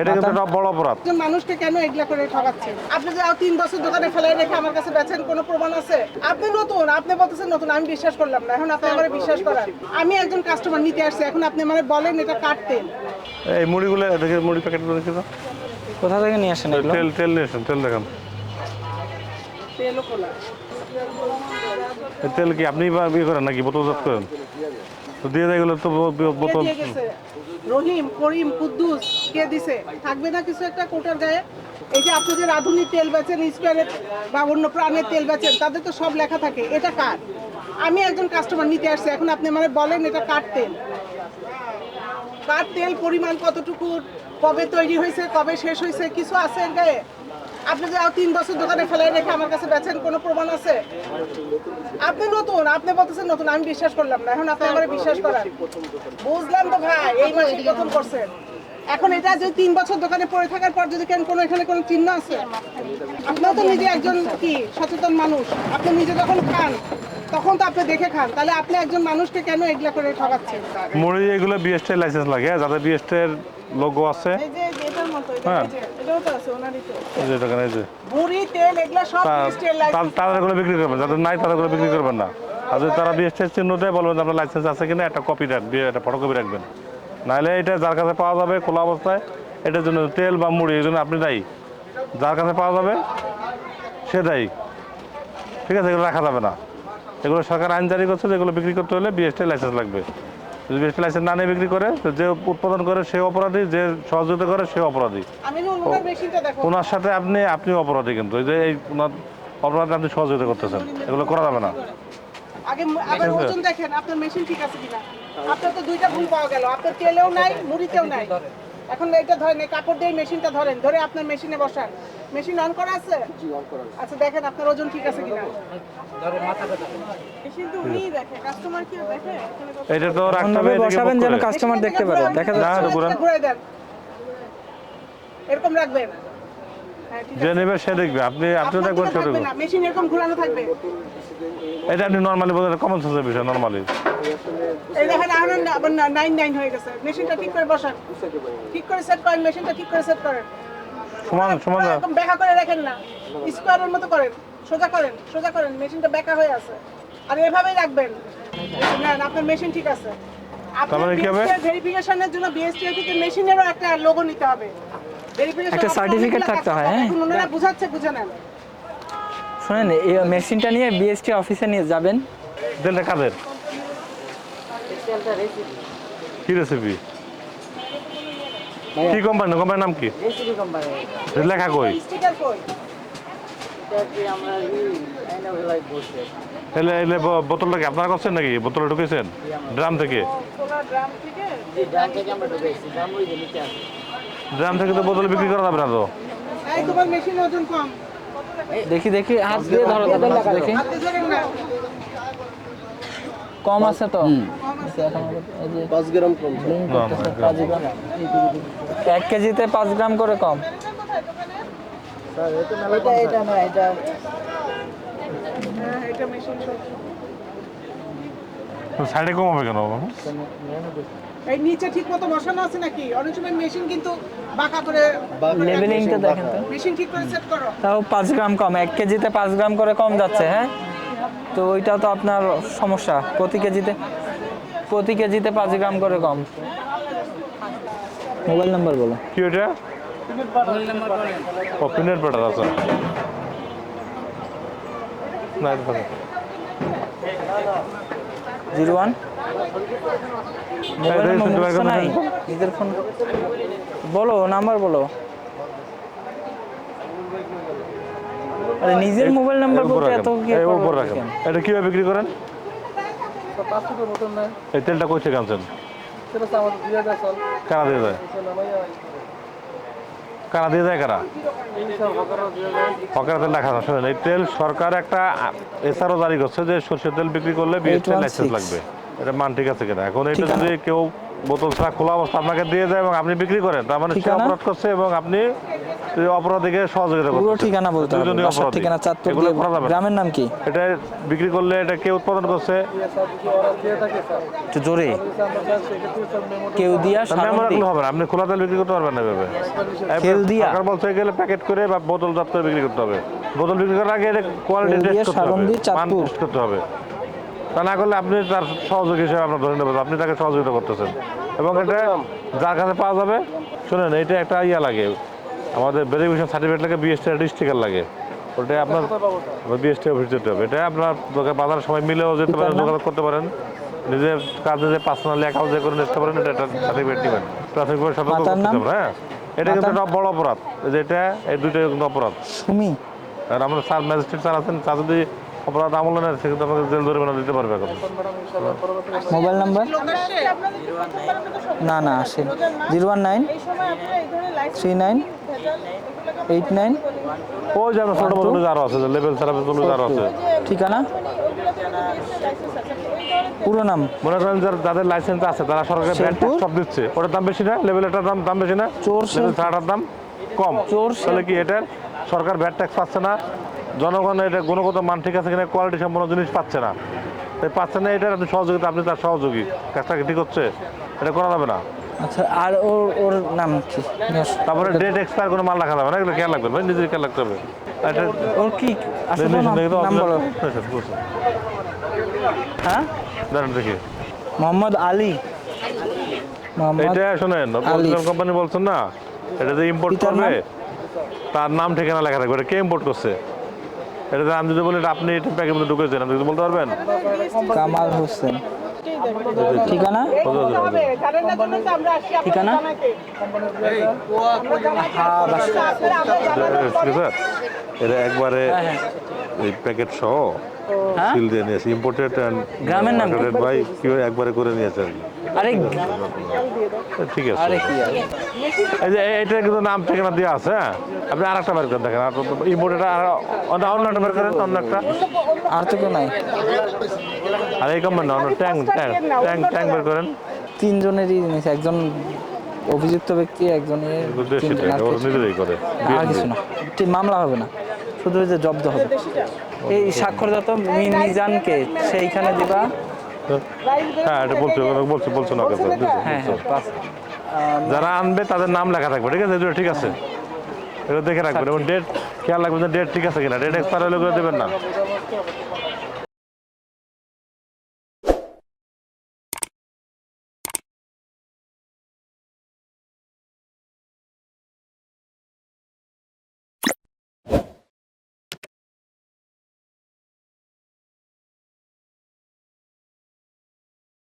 এটা কিন্তু একটা বড় অপরাধ। মানুষকে কেন এগুলা করে ঠকাচ্ছেন? আপনি যে 3 বছর দোকানে ফেলাই রেখে আমার কাছে বেচেন, কোনো প্রমাণ আছে? আপনি নতুন, আপনি বলতেছেন নতুন, আমি বিশ্বাস করলাম না। এখন আপনি আমারে বিশ্বাস করান। আমি একজন কাস্টমার নিতে আসছি, এখন আপনি আমারে বলেন এটা কার তেল। এই মুড়িগুলো দেখে, মুড়ি প্যাকেটগুলো দেখি তো। কোথা থেকে নিয়ে আসেন এগুলো? তেল তেল নিয়ে আসেন, তেল দেখান। তেলও খোলা। এই তেল কি আপনি ইয়ে করেন নাকি বোতলজাত করেন? তো দিয়ে দেয় এগুলো তো কে বোতল। দিয়ে গেছে? রহিম, করিম, কুদ্দুস কে দিছে? থাকবে না কিছু একটা কোটার গায়ে? এই যে আপনি যে রাঁধুনি তেল বেচেন, স্কোয়ারের বা অন্য প্রাণের তেল বেচেন, তাদের তো সব লেখা থাকে। এটা কার? আমি একজন কাস্টমার নিতে আসছি, এখন আপনি আমারে বলেন এটা কার তেল। কার তেল, পরিমাণ কতটুকু, কবে তৈরি হয়েছে, কবে শেষ হয়েছে, কিছু আছে এর গায়ে? আপনি যে 3 বছর দোকানে ফেলাই রেখে আমার কাছে বেচেন, কোনো প্রমাণ আছে? আপনি নতুন, আপনি বলতেছেন নতুন, আমি বিশ্বাস করলাম না। এখন আপনি আমারে বিশ্বাস করান। বুঝলাম তো ভাই, এই মাসে প্রথম করছেন। এখন এটা যে 3 বছর দোকানে পড়ে থাকার পর যদি কোনো এখানে কোনো চিহ্ন আছে? আপনিও তো নিজে একজন কি সচেতন মানুষ, আপনি নিজে যখন খান তখন তো আপনি দেখে খান, তাহলে আপনি একজন মানুষকে কেন এগুলা করে ঠকাচ্ছেন? মুড়ি এগুলো বিএসটি লাইসেন্স লাগে, যাদের বিএসটি এর লোগো আছে। এই যে এটার মতো, হ্যাঁ। এটাও তো আছে ওনারই তো। এই যে দেখেন, এই যে মুড়ি, তেল এগুলা সব স্টেল লাইসেন্স। তারা এগুলো বিক্রি করবেন, যাদের নাই তারা এগুলো বিক্রি করবেন না। আর যদি তারা বিএসটি চিহ্ন দেয়, বলবেন যে আপনার লাইসেন্স আছে কিনা, একটা কপি রাখবেন, একটা ফটোকপি রাখবেন। নাহলে এটা যার কাছে পাওয়া যাবে খোলা অবস্থায়, এটার জন্য তেল বা মুড়ি এই জন্য আপনি দায়ী। যার কাছে পাওয়া যাবে সে দায়ী, ঠিক আছে? এগুলো রাখা যাবে না। এগুলো সরকার আইন জারি করছে, যেগুলো বিক্রি করতে হলে বিএসটি লাইসেন্স লাগবে। যদি বিএসটি লাইসেন্স না নিয়ে বিক্রি করে, তো যে উৎপাদন করে সে অপরাধী, যে সহযোগিতা করে সে অপরাধী। আমি ওনার মেশিনটা দেখো। ওনার সাথে আপনি অপরাধী, কিন্তু এই যে এই ওনার অপরাধে আপনি সহযোগিতা করতেছেন, এগুলো করা যাবে না। আগে আবার ওজন দেখেন আপনার মেশিন ঠিক আছে কিনা। আপনার তো দুইটা ভুল পাওয়া গেল, আপনার তেলেও নাই, মুড়িতেও নাই। এখন এটা ধরেন, এই কাপড় দিয়ে মেশিনটা ধরেন, ধরে আপনার মেশিনে বসান। মেশিন অন করা আছে? আচ্ছা, দেখেন আপনার ওজন ঠিক আছে কিনা। মেশিন তো উনিই দেখে, কাস্টমার কি দেখে? এটা তো রাখতে এমনভাবে হবে, বসাবেন যেন কাস্টমার দেখতে পারে, দেখা যাচ্ছে। ঘুরে দেন, এরকম রাখবেন। হ্যাঁ, ঠিক যে আছে। নেবে সে দেখবে, আপনি দেখবেন সে দেখবে। মেশিন এরকম ঘোরানো থাকবে। এটা আপনি নর্মালি বলেন, কমন সেন্সের বিষয় নর্মালি। এই দেখেন আবার 99 হয়ে গেছে। মেশিনটা ঠিক করে বসান, ঠিক করে সেট করেন, মেশিনটা ঠিক করে সেট করেন। সমান সমান এরকম বেঁকা করে রাখেন না, স্কোয়ারের মতো করেন, সোজা করেন, সোজা করেন। মেশিনটা বেঁকা হয়ে আছে, আর এভাবেই রাখবেন। নেন, আপনার মেশিন ঠিক আছে। আপনার কি হবে? ভেরিফিকেশনের জন্য বিএসটিআই থেকে মেশিনেরও একটা লোগো নিতে হবে। একটা সার্টিফিকেট থাকতে হয়। হ্যাঁ, এখন ওনারা বুঝাচ্ছে, বুঝে নেন। শুনেন, এই মেশিনটা নিয়ে বিএসটি অফিসে নিয়ে যাবেন। তেলটা কাদের? কি রেসিপি? কি কোম্পানি? কোম্পানির নাম কি? লেখা কই? স্টিকার কই? এলে এলে বোতলটা কি আপনারা করছেন নাকি? বোতলে ঢুকেছেন ড্রাম থেকে? খোলা ড্রাম থেকে? ড্রাম থেকে তো বোতলে বিক্রি করা যাবে না তো। এই তোমার মেশিন ওজন কম, দেখি দেখি, হাত দিয়ে ধরো তো, দেখি হাতে ধরেন না। কম আছে তো। কম আছে। এই যে 5 গ্রাম কম। ব্লিং করতেছে, 5 গ্রাম। 1 কেজিতে 5 গ্রাম করে কম। স্যার এটা না, এটা হ্যাঁ, এটা মেশিন সব। সাইডে কম হবে কেন? এই নিচে ঠিক মতো বসানো আছে নাকি? অনেক সময় মেশিন কিন্তু বাঁকা করে। লেভেলিংটা দেখেন তো। মেশিন ঠিক করে সেট করো। তাও 5 গ্রাম কম, 1 কেজিতে 5 গ্রাম করে কম যাচ্ছে। হ্যাঁ, তো ওইটা তো আপনার সমস্যা। প্রতি কেজিতে 5 গ্রাম করে কম। মোবাইল নাম্বার বলো। কি ওইটা? ও পিনাট বাটার আছে না? এটা থাকে 01 মোবাইল এই নাম্বার শুনতে মুখস্থ পারবেন না? নাই, নিজের ফোন বলো, নাম্বার বলো। আরে নিজের মোবাইল নাম্বার বলতে এত কি এই উপর রাখেন। এটা কিভাবে বিক্রি করেন? 5 টাকা বোতল না, এই তেলটা কই থেকে আনছেন? সেটা তো আমাদের দিয়ে দেয় স্যার। কারা দিয়ে দেয়? কারা দিয়ে দেয়? কারা? এই স্যার হকাররা দিয়ে দেয়। হকার তেল দেখা শোনেন, এই তেল সরকার একটা এসআরও জারি করছে যে সরষের তেল বিক্রি করলে বিএসটি লাইসেন্স লাগবে। এটা মান ঠিক আছে কিনা। এখন এটা ঠিকানা? যদি কেউ বোতল ছাড়া খোলা অবস্থা আপনাকে দিয়ে যায় এবং আপনি বিক্রি করেন, তার মানে সে ঠিকানা? অপরাধ করছে এবং আপনি সেই অপরাধীকে সহযোগিতা পুরো করতেছেন। ঠিকানা বলতে হবে, দুজনই বাসার অপরাধী। ঠিকানা চাঁদপুর এগুলো দিয়ে। করা যাবে না। গ্রামের নাম কি? এটা বিক্রি করলে এটা কে উৎপাদন করছে, স্যার যদি অর্ডার দিয়ে থাকে স্যার একটু জোরে। আমরা স্যার সেক্ষেত্রে স্যার মেমোটা কেউ দিয়া মেমো সারণ রাখলে দিয়ে। হবে না। আপনি খোলা তেল বিক্রি করতে পারবেন না এভাবে। খেল দিয়া? সরকার বলছে গেলে প্যাকেট করে বা বোতলজাত করে বিক্রি করতে হবে। বোতল বিক্রি করার আগে এটা কোয়ালিটি খেল দিয়া টেস্ট করতে সারণ হবে, দিয়ে মান চাঁদপুর। টেস্ট করতে হবে। তা না করলে আপনি তার সহযোগী হিসেবে আপনার ধরে নেবেন, আপনি তাকে সহযোগিতা করতেছেন। এবং এটা যার কাছে পাওয়া যাবে, শুনেন এটা একটা ইয়া লাগে, আমাদের ভেরিফিকেশন সার্টিফিকেট লাগে, বিএসটি স্টিকার লাগে। ওটা আপনার বিএসটি অফিস যেতে হবে। এটা আপনার বাজার সময় মিলেও যেতে পারেন, যোগাযোগ করতে পারেন, নিজের কাজে যে পার্সোনালি অ্যাকাউন্ট যে করে নিতে পারেন, এটা একটা সার্টিফিকেট নেবেন, প্রাথমিকভাবে সতর্ক মাতার করতে নাম? হবে। হ্যাঁ, এটা কিন্তু একটা বড় অপরাধ, এই যে এটা এই দুইটা কিন্তু অপরাধ। সুমি। আর আমরা স্যার ম্যাজিস্ট্রেট স্যার আছেন, স্যার যদি অপরাধ আমল নেন সে কিন্তু আপনাকে জেল জরিমানা দিতে পারবে এখন। Mobile number? না না আসে 019 39 89 ওই যে আপনার ছোটো বোতল আরও আছে, লেভেল ছাড়া বোতল আরও আছে। ঠিকানা? পুরো নাম? মনে করেন যাদের লাইসেন্স আছে তারা সরকারের ভ্যাট শেরপুর? সব দিচ্ছে, ওটার দাম বেশি না, লেভেলটার দাম বেশি না, চোর লেভেল ছাড়াটার দাম কম। চোর তাহলে কি এটার সরকার ভ্যাট ট্যাক্স পাচ্ছে না, জনগণ এটা গুণগত মান ঠিক আছে কিনা, কোয়ালিটি সম্পন্ন জিনিস পাচ্ছে না, তাই পাচ্ছে না। এটার আপনি সহযোগিতা, আপনি তার সহযোগী, কাজটা কি ঠিক হচ্ছে? এটা করা যাবে না। আচ্ছা, আর ওর ওর নাম কি? তারপরে ডেট এক্সপায়ার কোনো মাল রাখা যাবে না, এগুলো খেয়াল রাখবেন ভাই, নিজের খেয়াল রাখতে হবে। এটা ওর কি আসলে নাম বলো। হ্যাঁ, দাঁড়ান দেখি, মোহাম্মদ আলী। মোহাম্মদ এটা শোনেন, আলিফ। কোম্পানি বলছেন না, এটা যে ইম্পোর্ট পিতার করবে নাম? তার নাম ঠিকানা লেখা থাকবে, এটা কে ইম্পোর্ট করছে। এটা যে আমি যদি বলি এটা আপনি এটা প্যাকের মধ্যে ঢুকেছেন, আপনি কিছু বলতে পারবেন? কামাল হোসেন। ঠিকানা? বলতে হবে, জানেন না জন্য তো আমরা আসছি আপনাদের ঠিকানা? জানাতে। হ্যাঁ, বাসা। আমরা জানানোর পরে- ঠিক আছে, এটা একবারে হ্যাঁ, হ্যাঁ। এই প্যাকেট সহ হ্যাঁ? সিল দিয়ে নিয়েছে, ইম্পোর্টেড অ্যান্ড গ্রামের নাম কি? ভাই কি একবারে করে নিয়েছে আর কি। আরে ঠিক আছে, আরে কি আর? এই যে এটা কিন্তু নাম ঠিকানা দেওয়া আছে। হ্যাঁ, আপনি আর একটা বের করেন, দেখেন ইম্পোর্টেড আর অন্য একটা বের করেন, অন্য একটা। আর তো কেউ নাই। আর এই কোম্পানি অন্য ট্যাঙ্ক বের করেন। তিনজনেরই জিনিস, একজন অভিযুক্ত ব্যক্তি, একজনের সেটাই ওরা নিজেরাই করে। আর কিছু না, ঠিক মামলা হবে না, শুধু ওই যে জব্দ হবে। এই স্বাক্ষরদাতা মিজানকে সেইখানে দিবা। হ্যাঁ, এটা বলছো না কথা। হ্যাঁ হ্যাঁ, পাস। যারা আনবে তাদের নাম লেখা থাকবে, ঠিক আছে, এগুলো ঠিক আছে, এটা দেখে রাখবেন। এবং ডেট খেয়াল রাখবেন যে ডেট ঠিক আছে কিনা, ডেট এক্সপায়ার হলে করে দেবেন না।